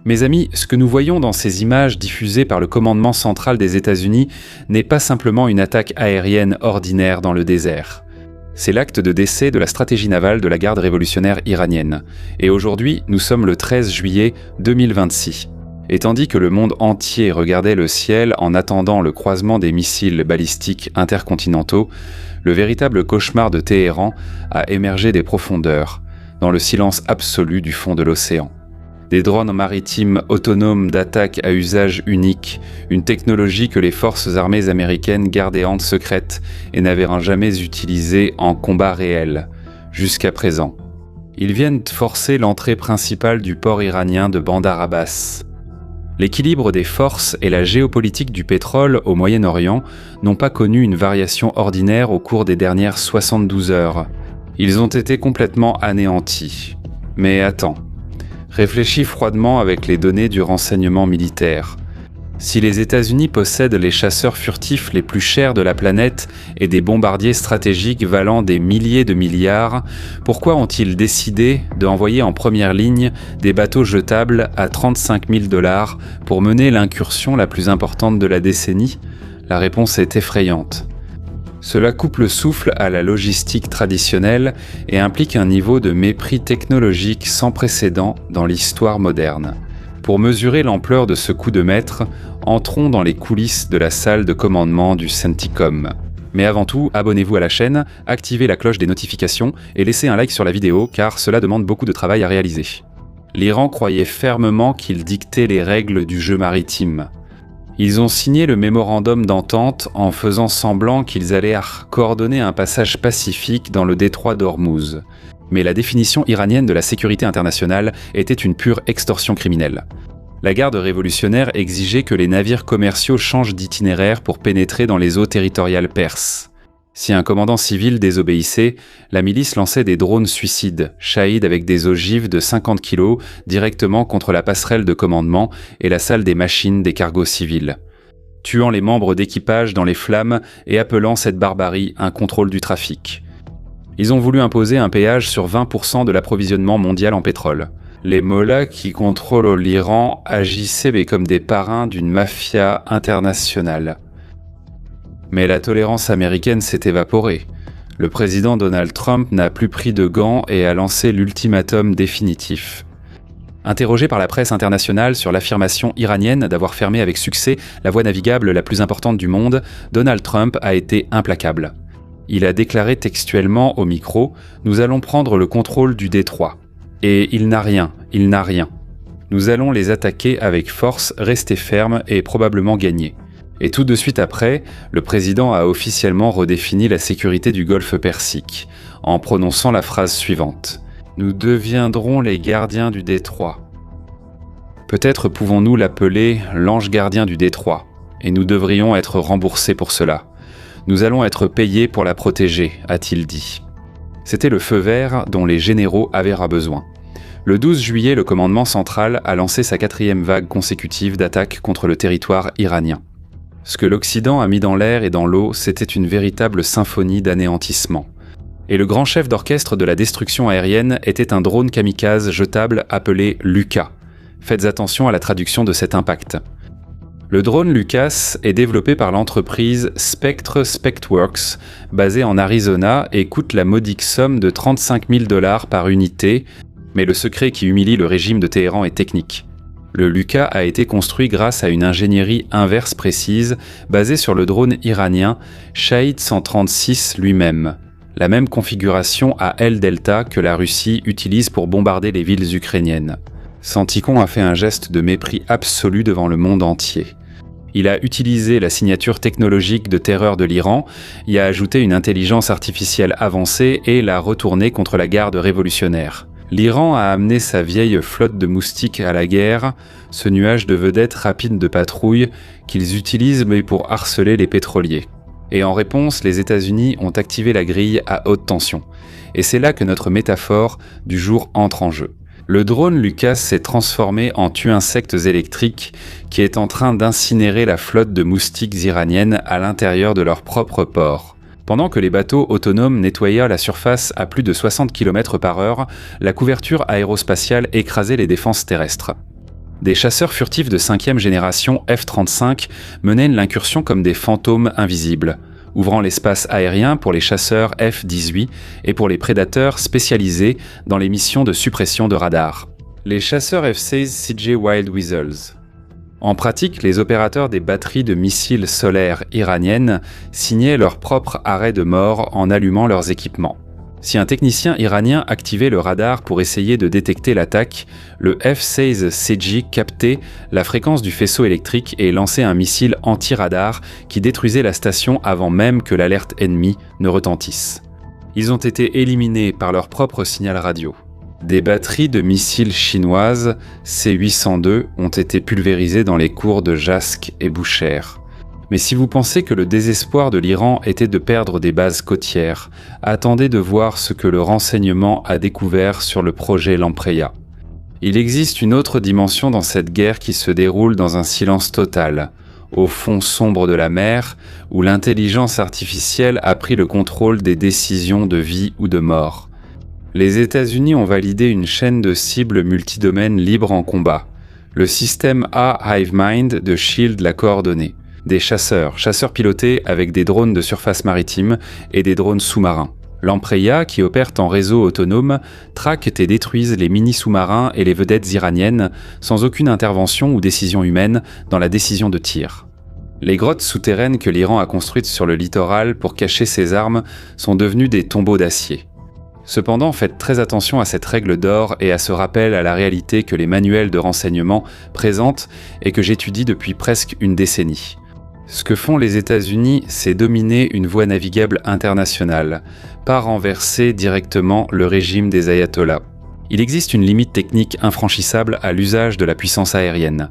Mes amis, ce que nous voyons dans ces images diffusées par le commandement central des États-Unis n'est pas simplement une attaque aérienne ordinaire dans le désert. C'est l'acte de décès de la stratégie navale de la garde révolutionnaire iranienne. Et aujourd'hui, nous sommes le 13 juillet 2026. Et tandis que le monde entier regardait le ciel en attendant le croisement des missiles balistiques intercontinentaux, le véritable cauchemar de Téhéran a émergé des profondeurs, dans le silence absolu du fond de l'océan. Des drones maritimes autonomes d'attaque à usage unique, une technologie que les forces armées américaines gardaient en secrète et n'avaient jamais utilisée en combat réel, jusqu'à présent. Ils viennent forcer l'entrée principale du port iranien de Bandar Abbas. L'équilibre des forces et la géopolitique du pétrole au Moyen-Orient n'ont pas connu une variation ordinaire au cours des dernières 72 heures. Ils ont été complètement anéantis. Mais attends. Réfléchis froidement avec les données du renseignement militaire. Si les États-Unis possèdent les chasseurs furtifs les plus chers de la planète et des bombardiers stratégiques valant des milliers de milliards, pourquoi ont-ils décidé d'envoyer en première ligne des bateaux jetables à 35 000 $ pour mener l'incursion la plus importante de la décennie ? La réponse est effrayante. Cela coupe le souffle à la logistique traditionnelle et implique un niveau de mépris technologique sans précédent dans l'histoire moderne. Pour mesurer l'ampleur de ce coup de maître, entrons dans les coulisses de la salle de commandement du CENTCOM. Mais avant tout, abonnez-vous à la chaîne, activez la cloche des notifications et laissez un like sur la vidéo car cela demande beaucoup de travail à réaliser. L'Iran croyait fermement qu'il dictait les règles du jeu maritime. Ils ont signé le mémorandum d'entente en faisant semblant qu'ils allaient coordonner un passage pacifique dans le détroit d'Ormuz. Mais la définition iranienne de la sécurité internationale était une pure extorsion criminelle. La garde révolutionnaire exigeait que les navires commerciaux changent d'itinéraire pour pénétrer dans les eaux territoriales perses. Si un commandant civil désobéissait, la milice lançait des drones suicides, Shahid avec des ogives de 50 kg directement contre la passerelle de commandement et la salle des machines des cargos civils, tuant les membres d'équipage dans les flammes et appelant cette barbarie un contrôle du trafic. Ils ont voulu imposer un péage sur 20% de l'approvisionnement mondial en pétrole. Les mollahs qui contrôlent l'Iran agissaient comme des parrains d'une mafia internationale. Mais la tolérance américaine s'est évaporée. Le président Donald Trump n'a plus pris de gants et a lancé l'ultimatum définitif. Interrogé par la presse internationale sur l'affirmation iranienne d'avoir fermé avec succès la voie navigable la plus importante du monde, Donald Trump a été implacable. Il a déclaré textuellement au micro « Nous allons prendre le contrôle du détroit. Et il n'a rien. Nous allons les attaquer avec force, rester fermes et probablement gagner. » Et tout de suite après, le président a officiellement redéfini la sécurité du golfe Persique, en prononçant la phrase suivante. « Nous deviendrons les gardiens du détroit. » Peut-être pouvons-nous l'appeler l'ange gardien du détroit, et nous devrions être remboursés pour cela. Nous allons être payés pour la protéger, a-t-il dit. C'était le feu vert dont les généraux avaient ras besoin. Le 12 juillet, le commandement central a lancé sa 4e vague consécutive d'attaques contre le territoire iranien. Ce que l'Occident a mis dans l'air et dans l'eau, c'était une véritable symphonie d'anéantissement. Et le grand chef d'orchestre de la destruction aérienne était un drone kamikaze jetable appelé Lucas. Faites attention à la traduction de cet impact. Le drone Lucas est développé par l'entreprise Spectre Spectworks, basée en Arizona et coûte la modique somme de 35 000 $ par unité, mais le secret qui humilie le régime de Téhéran est technique. Le Lucas a été construit grâce à une ingénierie inverse précise basée sur le drone iranien Shahid 136 lui-même, la même configuration à aile delta que la Russie utilise pour bombarder les villes ukrainiennes. Santikon a fait un geste de mépris absolu devant le monde entier. Il a utilisé la signature technologique de terreur de l'Iran, y a ajouté une intelligence artificielle avancée et l'a retournée contre la garde révolutionnaire. L'Iran a amené sa vieille flotte de moustiques à la guerre, ce nuage de vedettes rapides de patrouille qu'ils utilisent pour harceler les pétroliers. Et en réponse, les États-Unis ont activé la grille à haute tension. Et c'est là que notre métaphore du jour entre en jeu. Le drone Lucas s'est transformé en tue-insectes électrique qui est en train d'incinérer la flotte de moustiques iraniennes à l'intérieur de leur propre port. Pendant que les bateaux autonomes nettoyaient la surface à plus de 60 km/h, la couverture aérospatiale écrasait les défenses terrestres. Des chasseurs furtifs de 5e génération F-35 menaient l'incursion comme des fantômes invisibles, ouvrant l'espace aérien pour les chasseurs F-18 et pour les prédateurs spécialisés dans les missions de suppression de radars. Les chasseurs F-16 CJ Wild Weasels. En pratique, les opérateurs des batteries de missiles solaires iraniennes signaient leur propre arrêt de mort en allumant leurs équipements. Si un technicien iranien activait le radar pour essayer de détecter l'attaque, le F-16 CJ captait la fréquence du faisceau électrique et lançait un missile anti-radar qui détruisait la station avant même que l'alerte ennemie ne retentisse. Ils ont été éliminés par leur propre signal radio. Des batteries de missiles chinoises C-802 ont été pulvérisées dans les cours de Jasc et Boucher. Mais si vous pensez que le désespoir de l'Iran était de perdre des bases côtières, attendez de voir ce que le renseignement a découvert sur le projet Lampreia. Il existe une autre dimension dans cette guerre qui se déroule dans un silence total, au fond sombre de la mer, où l'intelligence artificielle a pris le contrôle des décisions de vie ou de mort. Les États-Unis ont validé une chaîne de cibles multidomaines libres en combat. Le système A-Hivemind de SHIELD l'a coordonné. Des chasseurs pilotés avec des drones de surface maritime et des drones sous-marins. Lampreia, qui opèrent en réseau autonome, traquent et détruisent les mini-sous-marins et les vedettes iraniennes sans aucune intervention ou décision humaine dans la décision de tir. Les grottes souterraines que l'Iran a construites sur le littoral pour cacher ses armes sont devenues des tombeaux d'acier. Cependant, faites très attention à cette règle d'or et à ce rappel à la réalité que les manuels de renseignement présentent et que j'étudie depuis presque une décennie. Ce que font les États-Unis, c'est dominer une voie navigable internationale, pas renverser directement le régime des ayatollahs. Il existe une limite technique infranchissable à l'usage de la puissance aérienne.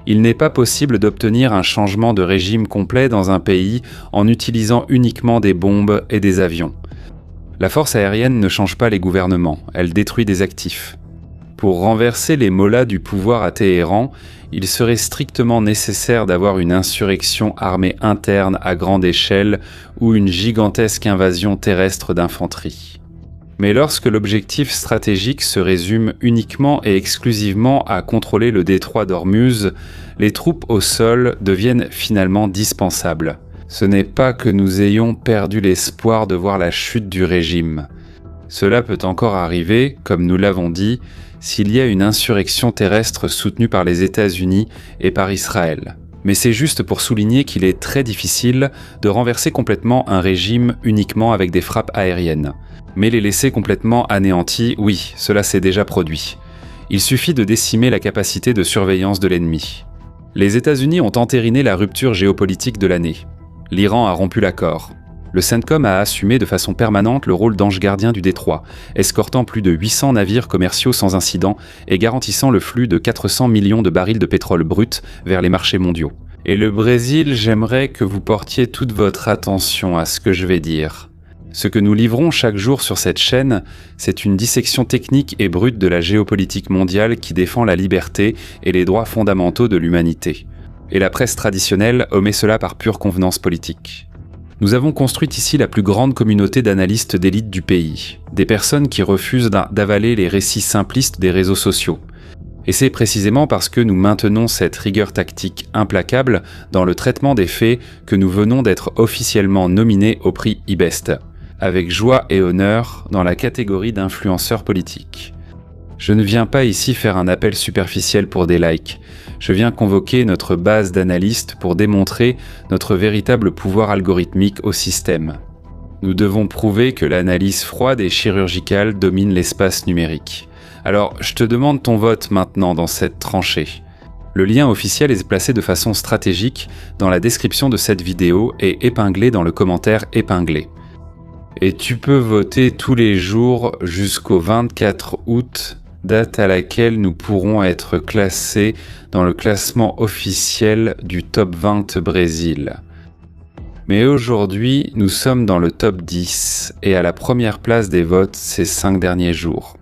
Il n'est pas possible d'obtenir un changement de régime complet dans un pays en utilisant uniquement des bombes et des avions. La force aérienne ne change pas les gouvernements, elle détruit des actifs. Pour renverser les mollahs du pouvoir à Téhéran, il serait strictement nécessaire d'avoir une insurrection armée interne à grande échelle ou une gigantesque invasion terrestre d'infanterie. Mais lorsque l'objectif stratégique se résume uniquement et exclusivement à contrôler le détroit d'Ormuz, les troupes au sol deviennent finalement dispensables. Ce n'est pas que nous ayons perdu l'espoir de voir la chute du régime. Cela peut encore arriver, comme nous l'avons dit, s'il y a une insurrection terrestre soutenue par les États-Unis et par Israël. Mais c'est juste pour souligner qu'il est très difficile de renverser complètement un régime uniquement avec des frappes aériennes. Mais les laisser complètement anéantis, oui, cela s'est déjà produit. Il suffit de décimer la capacité de surveillance de l'ennemi. Les États-Unis ont entériné la rupture géopolitique de l'année. L'Iran a rompu l'accord. Le CENTCOM a assumé de façon permanente le rôle d'ange gardien du détroit, escortant plus de 800 navires commerciaux sans incident et garantissant le flux de 400 millions de barils de pétrole brut vers les marchés mondiaux. Et le Brésil, j'aimerais que vous portiez toute votre attention à ce que je vais dire. Ce que nous livrons chaque jour sur cette chaîne, c'est une dissection technique et brute de la géopolitique mondiale qui défend la liberté et les droits fondamentaux de l'humanité. Et la presse traditionnelle omet cela par pure convenance politique. Nous avons construit ici la plus grande communauté d'analystes d'élite du pays, des personnes qui refusent d'avaler les récits simplistes des réseaux sociaux. Et c'est précisément parce que nous maintenons cette rigueur tactique implacable dans le traitement des faits que nous venons d'être officiellement nominés au prix IBEST, avec joie et honneur dans la catégorie d'influenceurs politiques. Je ne viens pas ici faire un appel superficiel pour des likes. Je viens convoquer notre base d'analystes pour démontrer notre véritable pouvoir algorithmique au système. Nous devons prouver que l'analyse froide et chirurgicale domine l'espace numérique. Alors, je te demande ton vote maintenant dans cette tranchée. Le lien officiel est placé de façon stratégique dans la description de cette vidéo et épinglé dans le commentaire épinglé. Et tu peux voter tous les jours jusqu'au 24 août, date à laquelle nous pourrons être classés dans le classement officiel du top 20 Brésil. Mais aujourd'hui, nous sommes dans le top 10 et à la première place des votes ces 5 derniers jours.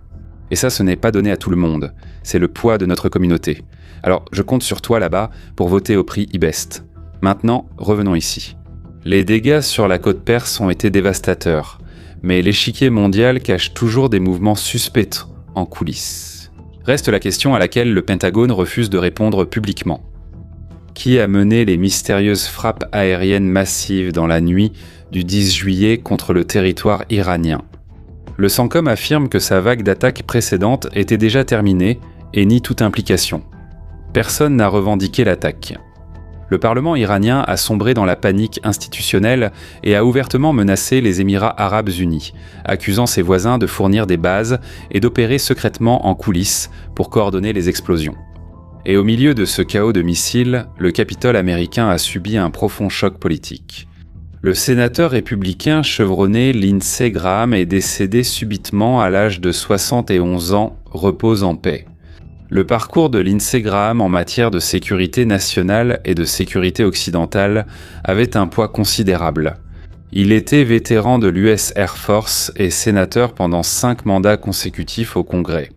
Et ça, ce n'est pas donné à tout le monde, c'est le poids de notre communauté. Alors, je compte sur toi là-bas pour voter au prix IBEST. Maintenant, revenons ici. Les dégâts sur la côte perse ont été dévastateurs, mais l'échiquier mondial cache toujours des mouvements suspects en coulisses. Reste la question à laquelle le Pentagone refuse de répondre publiquement. Qui a mené les mystérieuses frappes aériennes massives dans la nuit du 10 juillet contre le territoire iranien? Le CENTCOM affirme que sa vague d'attaques précédente était déjà terminée et nie toute implication. Personne n'a revendiqué l'attaque. Le Parlement iranien a sombré dans la panique institutionnelle et a ouvertement menacé les Émirats arabes unis, accusant ses voisins de fournir des bases et d'opérer secrètement en coulisses pour coordonner les explosions. Et au milieu de ce chaos de missiles, le Capitole américain a subi un profond choc politique. Le sénateur républicain chevronné Lindsey Graham est décédé subitement à l'âge de 71 ans, repose en paix. Le parcours de Lindsey Graham en matière de sécurité nationale et de sécurité occidentale avait un poids considérable. Il était vétéran de l'US Air Force et sénateur pendant 5 mandats consécutifs au Congrès.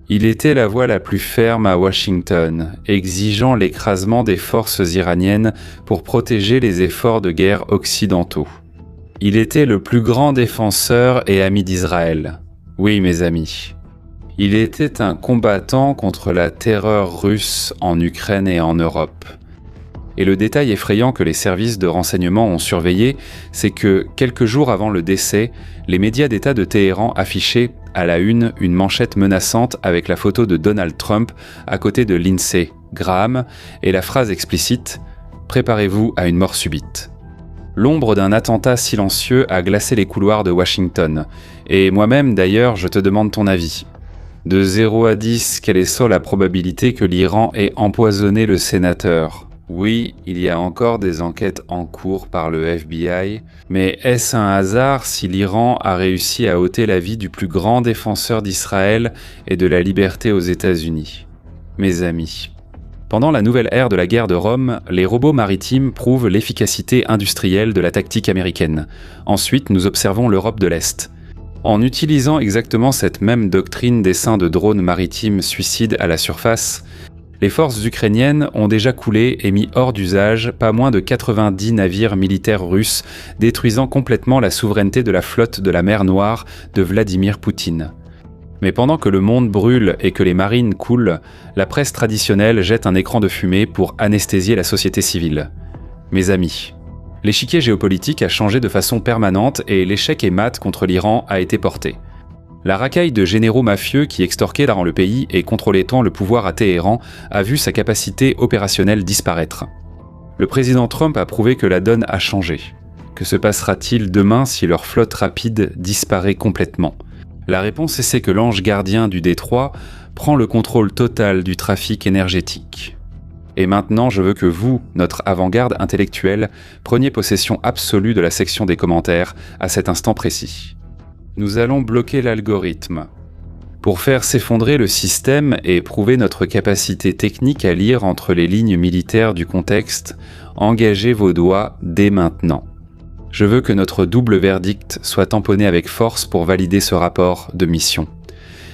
Il était la voix la plus ferme à Washington, exigeant l'écrasement des forces iraniennes pour protéger les efforts de guerre occidentaux. Il était le plus grand défenseur et ami d'Israël. Oui, mes amis. Il était un combattant contre la terreur russe en Ukraine et en Europe. Et le détail effrayant que les services de renseignement ont surveillé, c'est que, quelques jours avant le décès, les médias d'État de Téhéran affichaient, à la une manchette menaçante avec la photo de Donald Trump à côté de Lindsey Graham et la phrase explicite « Préparez-vous à une mort subite ». L'ombre d'un attentat silencieux a glacé les couloirs de Washington. Et moi-même, d'ailleurs, je te demande ton avis. De 0 à 10, quelle est la probabilité que l'Iran ait empoisonné le sénateur ? Oui, il y a encore des enquêtes en cours par le FBI, mais est-ce un hasard si l'Iran a réussi à ôter la vie du plus grand défenseur d'Israël et de la liberté aux États-Unis ? Mes amis, pendant la nouvelle ère de la guerre de Rome, les robots maritimes prouvent l'efficacité industrielle de la tactique américaine. Ensuite, nous observons l'Europe de l'Est. En utilisant exactement cette même doctrine d'essaim de drones maritimes suicides à la surface, les forces ukrainiennes ont déjà coulé et mis hors d'usage pas moins de 90 navires militaires russes, détruisant complètement la souveraineté de la flotte de la mer Noire de Vladimir Poutine. Mais pendant que le monde brûle et que les marines coulent, la presse traditionnelle jette un écran de fumée pour anesthésier la société civile. Mes amis, l'échiquier géopolitique a changé de façon permanente et l'échec et mat contre l'Iran a été porté. La racaille de généraux mafieux qui extorquaient dans le pays et contrôlaient tant le pouvoir à Téhéran a vu sa capacité opérationnelle disparaître. Le président Trump a prouvé que la donne a changé. Que se passera-t-il demain si leur flotte rapide disparaît complètement ? La réponse c'est que l'ange gardien du détroit prend le contrôle total du trafic énergétique. Et maintenant, je veux que vous, notre avant-garde intellectuelle, preniez possession absolue de la section des commentaires à cet instant précis. Nous allons bloquer l'algorithme. Pour faire s'effondrer le système et prouver notre capacité technique à lire entre les lignes militaires du contexte, engagez vos doigts dès maintenant. Je veux que notre double verdict soit tamponné avec force pour valider ce rapport de mission.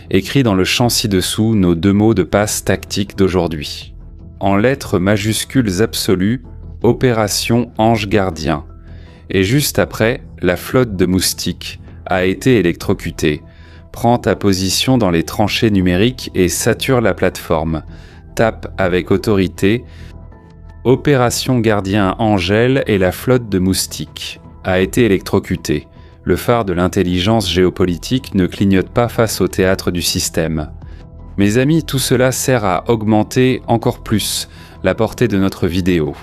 Écrit dans le champ ci-dessous nos 2 mots de passe tactique d'aujourd'hui. En lettres majuscules absolues, Opération Ange Gardien. Et juste après, la flotte de moustiques a été électrocutée. Prends ta position dans les tranchées numériques et sature la plateforme. Tape avec autorité. Opération Gardien Angèle et la flotte de moustiques a été électrocutée. Le phare de l'intelligence géopolitique ne clignote pas face au théâtre du système. Mes amis, tout cela sert à augmenter encore plus la portée de notre vidéo.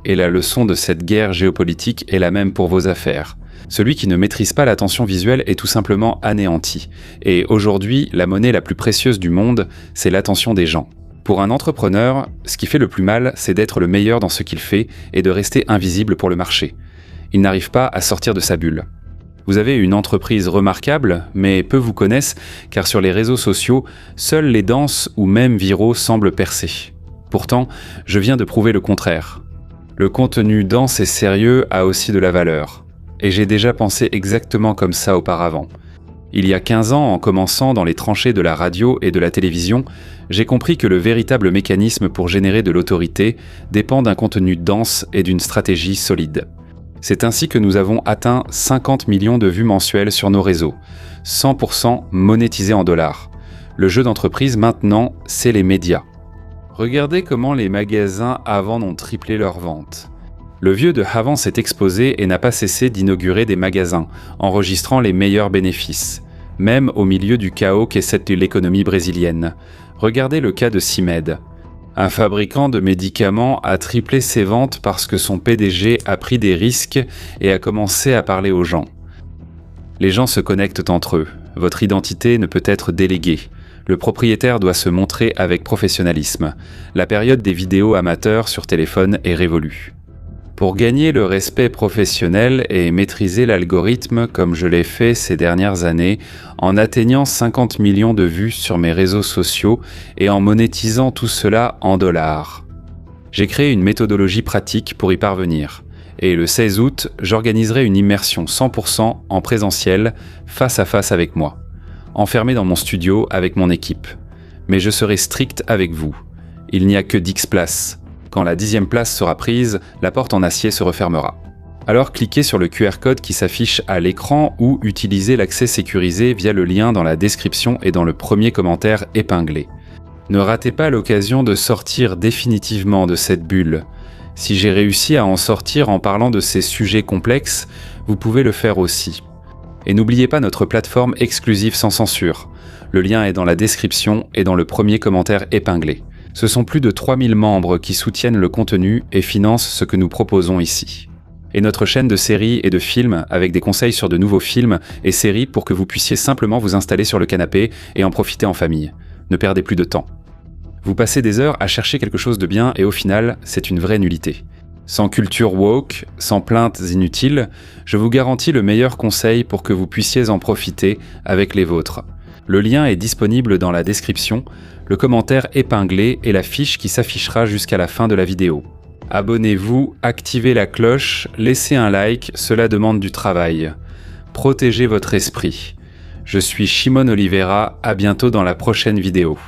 Et la leçon de cette guerre géopolitique est la même pour vos affaires. Celui qui ne maîtrise pas l'attention visuelle est tout simplement anéanti. Et aujourd'hui, la monnaie la plus précieuse du monde, c'est l'attention des gens. Pour un entrepreneur, ce qui fait le plus mal, c'est d'être le meilleur dans ce qu'il fait et de rester invisible pour le marché. Il n'arrive pas à sortir de sa bulle. Vous avez une entreprise remarquable, mais peu vous connaissent, car sur les réseaux sociaux, seuls les denses ou même viraux semblent percer. Pourtant, je viens de prouver le contraire. Le contenu dense et sérieux a aussi de la valeur. Et j'ai déjà pensé exactement comme ça auparavant. Il y a 15 ans, en commençant dans les tranchées de la radio et de la télévision, j'ai compris que le véritable mécanisme pour générer de l'autorité dépend d'un contenu dense et d'une stratégie solide. C'est ainsi que nous avons atteint 50 millions de vues mensuelles sur nos réseaux, 100% monétisés en dollars. Le jeu d'entreprise maintenant, c'est les médias. Regardez comment les magasins avant ont triplé leurs ventes. Le vieux de Havant s'est exposé et n'a pas cessé d'inaugurer des magasins, enregistrant les meilleurs bénéfices, même au milieu du chaos qu'est cette l'économie brésilienne. Regardez le cas de CIMED. Un fabricant de médicaments a triplé ses ventes parce que son PDG a pris des risques et a commencé à parler aux gens. Les gens se connectent entre eux. Votre identité ne peut être déléguée. Le propriétaire doit se montrer avec professionnalisme. La période des vidéos amateurs sur téléphone est révolue. Pour gagner le respect professionnel et maîtriser l'algorithme comme je l'ai fait ces dernières années, en atteignant 50 millions de vues sur mes réseaux sociaux et en monétisant tout cela en dollars. J'ai créé une méthodologie pratique pour y parvenir. Et le 16 août, j'organiserai une immersion 100% en présentiel, face à face avec moi, enfermé dans mon studio avec mon équipe. Mais je serai strict avec vous. Il n'y a que 10 places. Quand la 10e place sera prise, la porte en acier se refermera. Alors cliquez sur le QR code qui s'affiche à l'écran ou utilisez l'accès sécurisé via le lien dans la description et dans le premier commentaire épinglé. Ne ratez pas l'occasion de sortir définitivement de cette bulle. Si j'ai réussi à en sortir en parlant de ces sujets complexes, vous pouvez le faire aussi. Et n'oubliez pas notre plateforme exclusive sans censure. Le lien est dans la description et dans le premier commentaire épinglé. Ce sont plus de 3000 membres qui soutiennent le contenu et financent ce que nous proposons ici. Et notre chaîne de séries et de films avec des conseils sur de nouveaux films et séries pour que vous puissiez simplement vous installer sur le canapé et en profiter en famille. Ne perdez plus de temps. Vous passez des heures à chercher quelque chose de bien et au final, c'est une vraie nullité. Sans culture woke, sans plaintes inutiles, je vous garantis le meilleur conseil pour que vous puissiez en profiter avec les vôtres. Le lien est disponible dans la description, le commentaire épinglé et la fiche qui s'affichera jusqu'à la fin de la vidéo. Abonnez-vous, activez la cloche, laissez un like, cela demande du travail. Protégez votre esprit. Je suis Shimon Oliveira, à bientôt dans la prochaine vidéo.